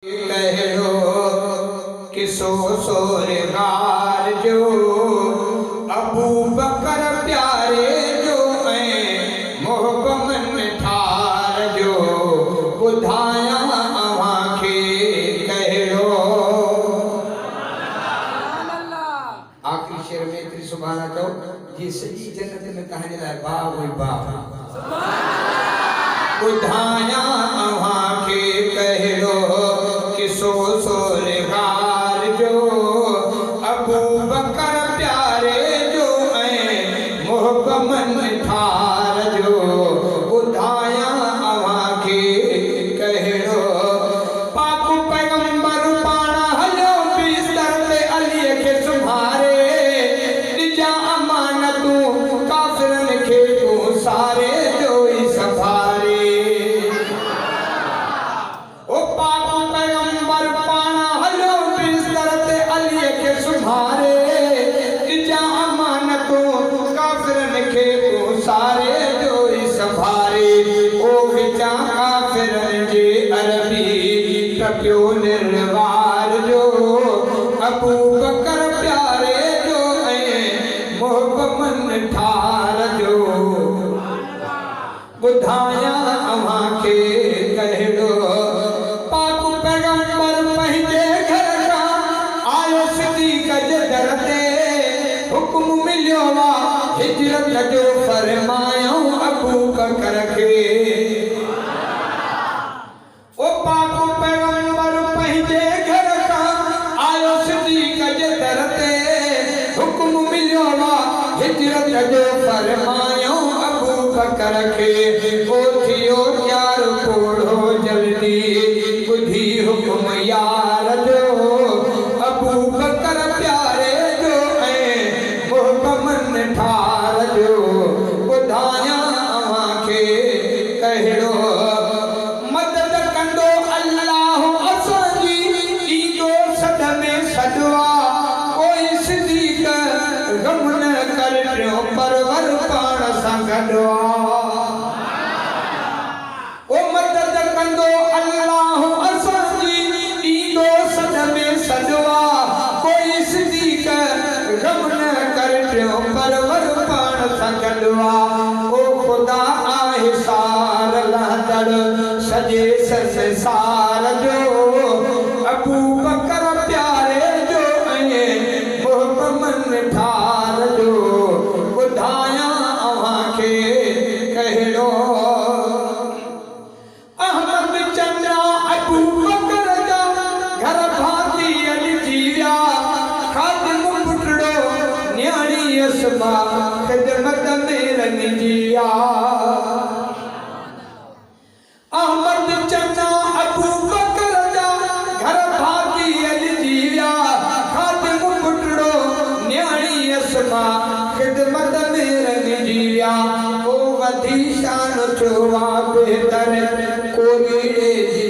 कहो किसो सोरगार जो अबू बकर प्यारे जो मोहब्बत ठार जो बुधाया अवांखे कहो। आखिरी शेर में इतनी सुभाना चो जी सजी जन्नत में कहानी लाए बाप वही बाप बुधाया अवांखे कहो किसो सोरगार जो अबू बकर प्यारे जो मोहब्बत ठार जो बुधाया अवांखे कहो। पाक पैगंबर पाना हलो बिस्तर ते अली के सुभारे निजा अमानतूं काफिरन के तू सारे जो ही संभारे। ओ पाक पैगंबर पाना हलो बिस्तर ते अली के सुभारे निजा अमानतूं काफिरन के तू सारे जो ही संभारे। ओ विचा काफिरन जे अरबी टपियो निर्वार जो अबू बकर प्यारे जो मोहब्बत ठार जो बुधाया अवांखे कहो। पाक पैगंबर पंहिंजे घर का आयो सिद्दीक़ जे दर ते हुक्म मिलियो वा हिजरत जो फरमायो अबू बकर खे। ओ पाक पैगंबर पंहिंजे घर का आयो सिद्दीक़ जे दर ते हुक्म मिलियो वा हिजरत जो फरमायो अबू बकर खे। ओ थियो यार कोड़ो जल्दी बुधी हुक्म यार जो अबू बकर प्यारे जो मोहब्बत ठार जो बुधाया अवांखे कहो। मदद कंदो अल्लाह असांजी ईंदो सद में सदवा कोई सिद्दीक़ गम न कर टियों परवर पाण सां गॾु ओ मदद कंदो अल्लाह असांजी ईंदो सद में सदवा कोई सिद्दीक़ गम न कर टियों परवर पाण सां गॾु ओ खुदा आहे सार लहदड़ सजे संसार जो अबू बकर प्यारे जो मोहब्बत ठार जो बुधाया अवांखे कहो। अहमद चंद्रा अबू बकर जा घर भाती अलिजी विया खादिम पुटड़ो न्याणी अस्मा ख़िदमत में रंगिजी विया। अहमद चंद्रा अबू बकर जा घर भाती अलिजी विया खादिम पुटड़ो न्याणी अस्मा ख़िदमत में रंगिजी विया। ओ वधी शान थियो वा बेहतर कोरीड़े जी